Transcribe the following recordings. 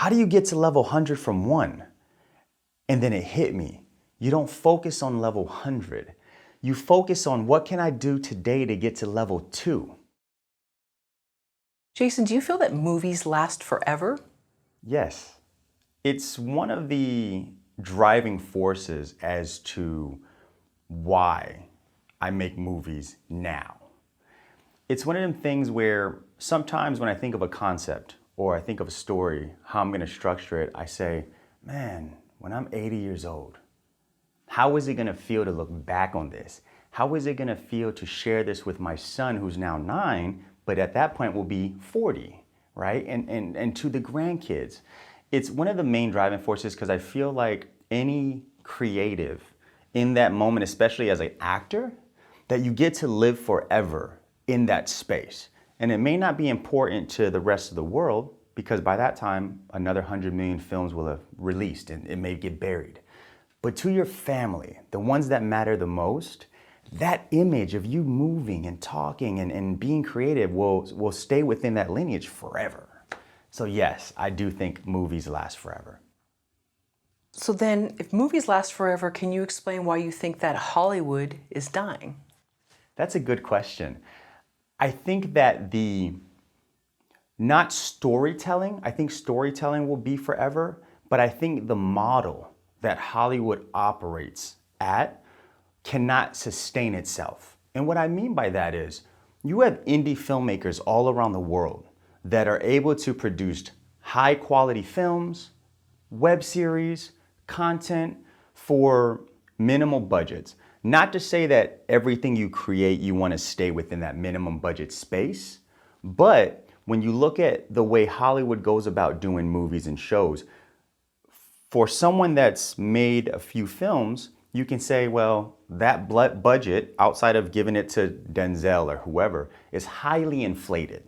How do you get to level 100 from 1? And then it hit me. You don't focus on level 100. You focus on what can I do today to get to level 2? Jason, do you feel that movies last forever? Yes. It's one of the driving forces as to why I make movies now. It's one of them things where sometimes when I think of a concept or I think of a story, how I'm going to structure it, I say, man, when I'm 80 years old, how is it going to feel to look back on this? How is it going to feel to share this with my son who's now 9, but at that point will be 40, right? And to the grandkids. It's one of the main driving forces because I feel like any creative in that moment, especially as an actor, that you get to live forever in that space. And it may not be important to the rest of the world because by that time, another 100 million films will have released and it may get buried. But to your family, the ones that matter the most, that image of you moving and talking and being creative will stay within that lineage forever. So yes, I do think movies last forever. So then, if movies last forever, can you explain why you think that Hollywood is dying? That's a good question. I think that not storytelling, I think storytelling will be forever, but I think the model that Hollywood operates at cannot sustain itself. And what I mean by that is you have indie filmmakers all around the world that are able to produce high quality films, web series, content for minimal budgets. Not to say that everything you create, you want to stay within that minimum budget space, but when you look at the way Hollywood goes about doing movies and shows, for someone that's made a few films, you can say, well, that budget, outside of giving it to Denzel or whoever, is highly inflated.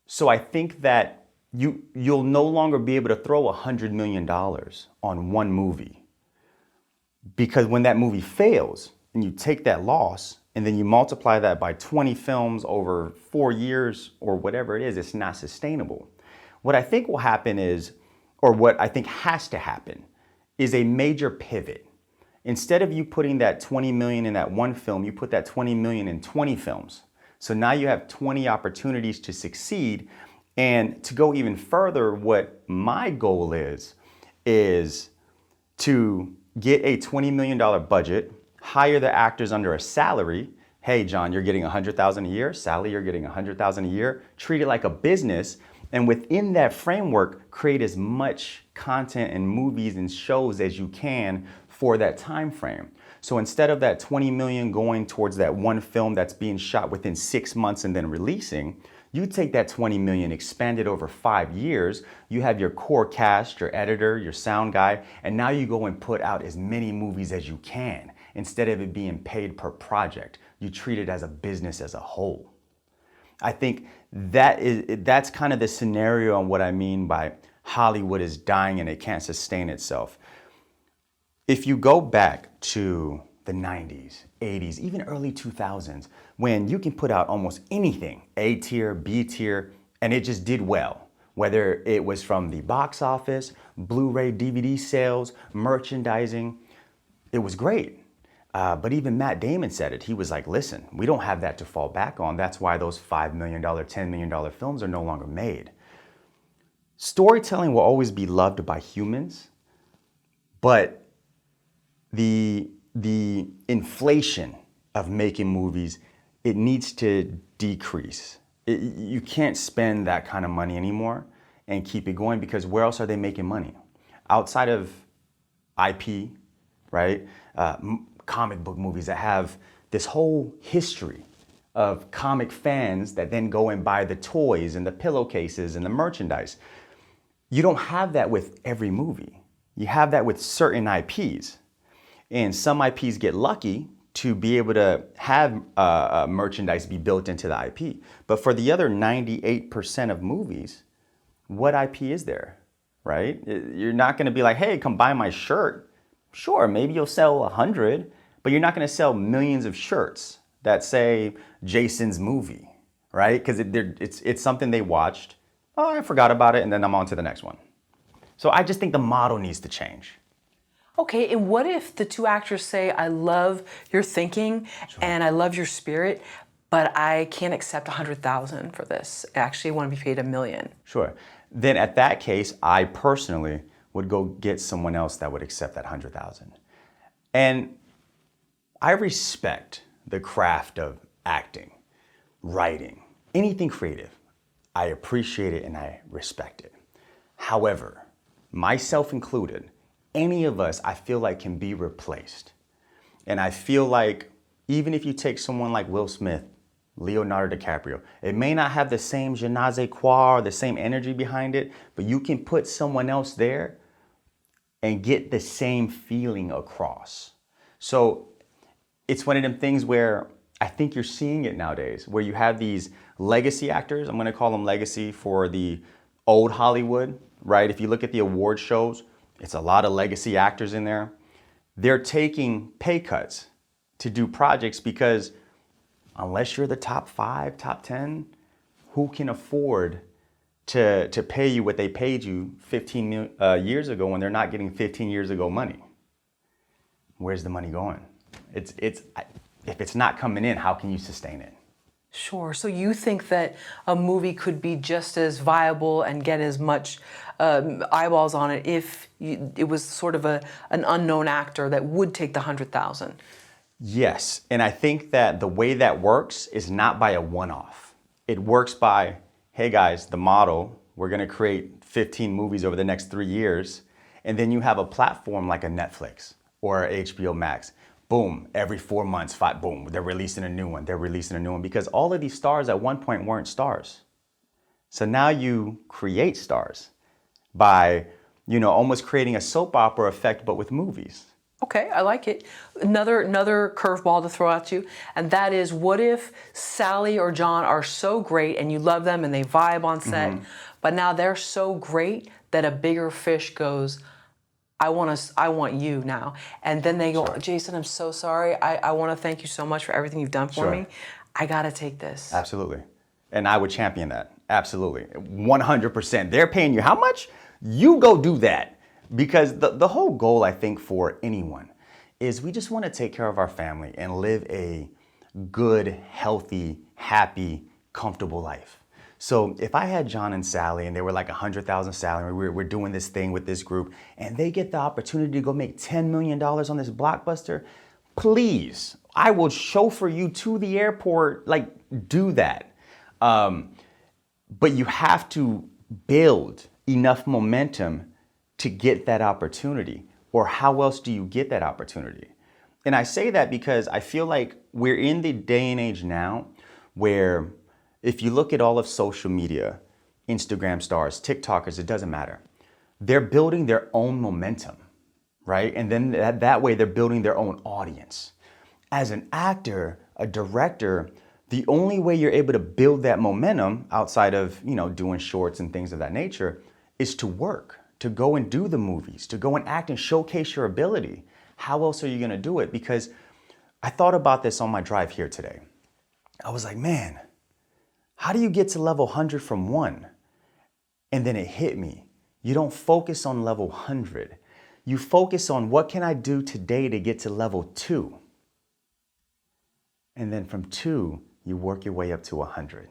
So I think that you'll no longer be able to throw $100 million on one movie. Because when that movie fails and you take that loss and then you multiply that by 20 films over 4 years or whatever it is, it's not sustainable. What I think will happen is, or what I think has to happen, is a major pivot. Instead of you putting that 20 million in that one film, you put that 20 million in 20 films. So now you have 20 opportunities to succeed. And to go even further, what my goal is to get a $20 million budget, hire the actors under a salary. Hey, John, you're getting $100,000 a year. Sally, you're getting $100,000 a year. Treat it like a business. And within that framework, create as much content and movies and shows as you can for that time frame. So instead of that 20 million going towards that one film that's being shot within 6 months and then releasing, you take that 20 million, expand it over 5 years, you have your core cast, your editor, your sound guy, and now you go and put out as many movies as you can. Instead of it being paid per project, you treat it as a business as a whole. I think that's kind of the scenario on what I mean by Hollywood is dying and it can't sustain itself. If you go back to the 90s, 80s, even early 2000s, when you can put out almost anything, A tier, B tier, and it just did well. Whether it was from the box office, Blu-ray, DVD sales, merchandising, it was great. But even Matt Damon said it. He was like, listen, we don't have that to fall back on. That's why those $5 million, $10 million films are no longer made. Storytelling will always be loved by humans, but the inflation of making movies, it needs to decrease. You can't spend that kind of money anymore and keep it going because where else are they making money? Outside of IP, right? Comic book movies that have this whole history of comic fans that then go and buy the toys and the pillowcases and the merchandise. You don't have that with every movie. You have that with certain IPs. And some IPs get lucky to be able to have merchandise be built into the IP. But for the other 98% of movies, what IP is there, right? You're not gonna be like, hey, come buy my shirt. Sure, maybe you'll sell 100, but you're not gonna sell millions of shirts that say Jason's movie, right? Because it's something they watched oh, I forgot about it, and then I'm on to the next one. So I just think the model needs to change. Okay, and what if the two actors say, I love your thinking and I love your spirit, but I can't accept 100,000 for this. I actually want to be paid $1 million. Sure. Then at that case, I personally would go get someone else that would accept that 100,000. And I respect the craft of acting, writing, anything creative. I appreciate it and I respect it. However, myself included, any of us I feel like can be replaced. And I feel like even if you take someone like Will Smith, Leonardo DiCaprio, it may not have the same je ne sais quoi or the same energy behind it, but you can put someone else there and get the same feeling across. So it's one of them things where I think you're seeing it nowadays, where you have these legacy actors. I'm going to call them legacy for the old Hollywood, right? If you look at the award shows, it's a lot of legacy actors in there. They're taking pay cuts to do projects because unless you're the top 5, top 10, who can afford to pay you what they paid you 15 years ago when they're not getting 15 years ago money? Where's the money going? If it's not coming in, how can you sustain it? Sure. So you think that a movie could be just as viable and get as much eyeballs on it if it was sort of an unknown actor that would take the 100,000? Yes, and I think that the way that works is not by a one-off. It works by, hey guys, the model, we're gonna create 15 movies over the next 3 years, and then you have a platform like a Netflix or HBO Max. Boom, every 4 months, boom, they're releasing a new one, because all of these stars at one point weren't stars. So now you create stars by, almost creating a soap opera effect, but with movies. Okay, I like it. Another curveball to throw at you, and that is, what if Sally or John are so great and you love them and they vibe on set, but now they're so great that a bigger fish goes, I want you now. And then they go, Sure. Jason, I'm so sorry. I want to thank you so much for everything you've done for Sure. me. I got to take this. Absolutely. And I would champion that. Absolutely. 100%. They're paying you how much? You go do that. Because the whole goal, I think, for anyone is we just want to take care of our family and live a good, healthy, happy, comfortable life. So if I had John and Sally and they were like 100,000 salary, we're doing this thing with this group and they get the opportunity to go make $10 million on this blockbuster, please, I will chauffeur you to the airport, like do that. But you have to build enough momentum to get that opportunity, or how else do you get that opportunity? And I say that because I feel like we're in the day and age now where if you look at all of social media, Instagram stars, TikTokers, it doesn't matter. They're building their own momentum, right? And then that way they're building their own audience. As an actor, a director, the only way you're able to build that momentum outside of, doing shorts and things of that nature is to work. To go and do the movies, to go and act and showcase your ability. How else are you gonna do it? Because I thought about this on my drive here today. I was like, man, how do you get to level 100 from 1? And then it hit me. You don't focus on level 100. You focus on what can I do today to get to level 2? And then from 2, you work your way up to 100.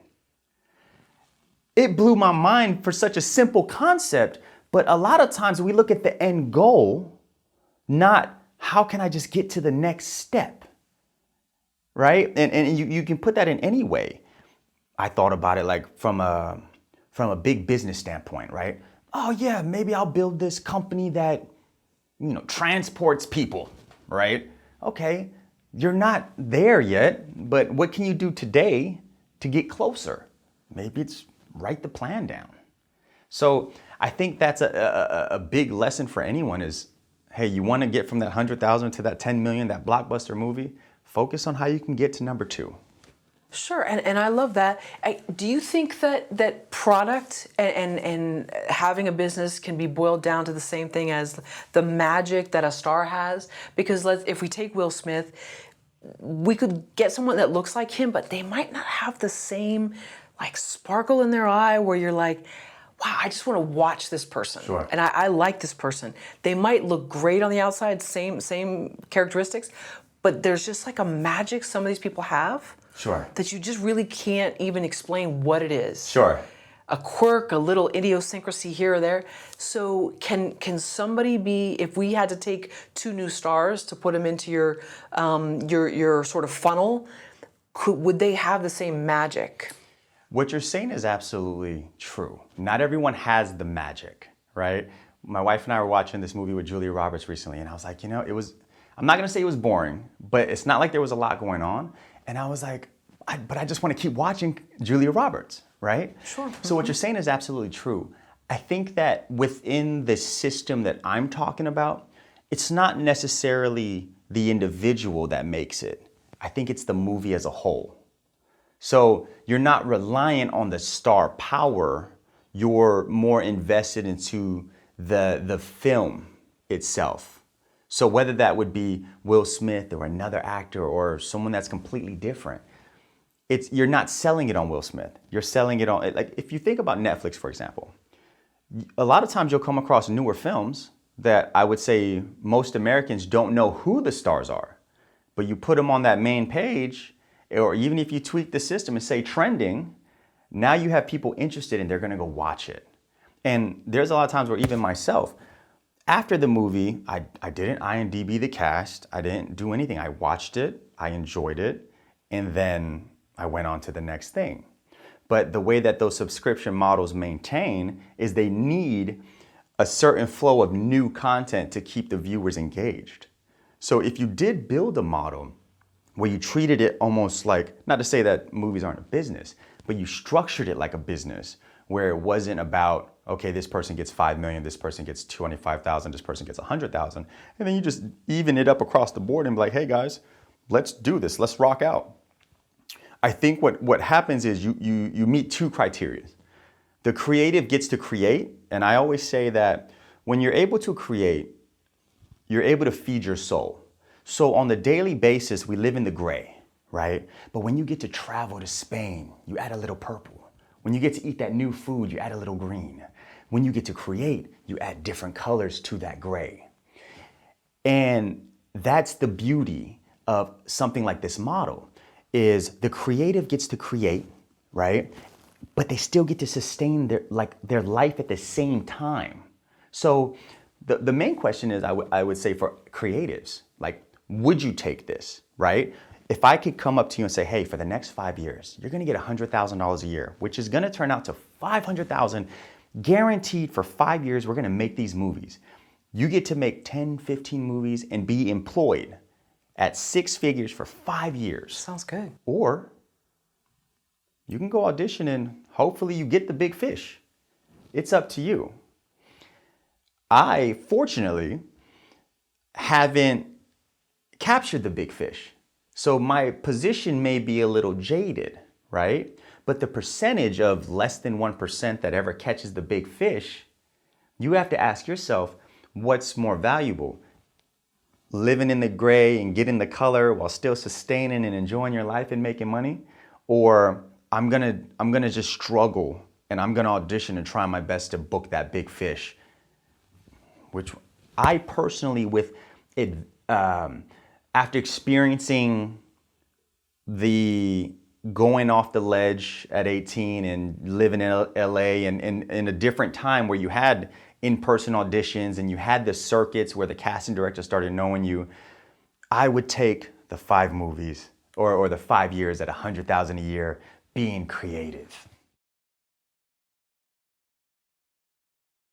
It blew my mind for such a simple concept. But a lot of times we look at the end goal, not how can I just get to the next step, right? And you can put that in any way. I thought about it like from a big business standpoint, right? Oh yeah, maybe I'll build this company that, transports people, right? Okay, you're not there yet, but what can you do today to get closer? Maybe it's write the plan down. So I think that's a big lesson for anyone is, hey, you want to get from that 100,000 to that 10 million, that blockbuster movie, focus on how you can get to number 2. Sure, and I love that. Do you think that product and having a business can be boiled down to the same thing as the magic that a star has? Because if we take Will Smith, we could get someone that looks like him, but they might not have the same like sparkle in their eye where you're like, wow, I just want to watch this person. Sure. And I like this person. They might look great on the outside, same characteristics, but there's just like a magic some of these people have. Sure. That you just really can't even explain what it is. Sure. A quirk, a little idiosyncrasy here or there. So can somebody be, if we had to take two new stars to put them into your sort of funnel, would they have the same magic? What you're saying is absolutely true. Not everyone has the magic, right? My wife and I were watching this movie with Julia Roberts recently, and I was like, you know, I'm not gonna say it was boring, but it's not like there was a lot going on. And I was like, but I just want to keep watching Julia Roberts, right? Sure. So what you're saying is absolutely true. I think that within the system that I'm talking about, it's not necessarily the individual that makes it. I think it's the movie as a whole. So you're not reliant on the star power, you're more invested into the film itself. So whether that would be Will Smith or another actor or someone that's completely different, you're not selling it on Will Smith. You're selling it on, like, if you think about Netflix, for example, a lot of times you'll come across newer films that I would say most Americans don't know who the stars are. But you put them on that main page, or even if you tweak the system and say trending, now you have people interested and they're gonna go watch it. And there's a lot of times where even myself, after the movie, I didn't IMDb the cast, I didn't do anything. I watched it, I enjoyed it, and then I went on to the next thing. But the way that those subscription models maintain is they need a certain flow of new content to keep the viewers engaged. So if you did build a model where you treated it almost like, not to say that movies aren't a business, but you structured it like a business where it wasn't about, okay, this person gets 5 million, this person gets 25,000, this person gets 100,000. And then you just even it up across the board and be like, hey guys, let's do this, let's rock out. I think what happens is you meet two criteria. The creative gets to create, and I always say that when you're able to create, you're able to feed your soul. So on the daily basis, we live in the gray, right? But when you get to travel to Spain, you add a little purple. When you get to eat that new food, you add a little green. When you get to create, you add different colors to that gray. And that's the beauty of something like this model, is the creative gets to create, right? But they still get to sustain their life at the same time. So the main question is, I would say for creatives, like, would you take this, right? If I could come up to you and say, hey, for the next 5 years, you're gonna get $100,000 a year, which is gonna turn out to $500,000 guaranteed for 5 years, we're gonna make these movies. You get to make 10, 15 movies and be employed at 6 figures for 5 years. Sounds good. Or you can go audition and hopefully you get the big fish. It's up to you. I, fortunately, haven't captured the big fish. So my position may be a little jaded, right? But the percentage of less than 1% that ever catches the big fish, you have to ask yourself, what's more valuable? Living in the gray and getting the color while still sustaining and enjoying your life and making money? Or I'm gonna just struggle and I'm gonna audition and try my best to book that big fish. Which I personally, with it, after experiencing the going off the ledge at 18 and living in LA and in a different time where you had in-person auditions and you had the circuits where the casting director started knowing you, I would take the 5 movies or the 5 years at $100,000 a year being creative.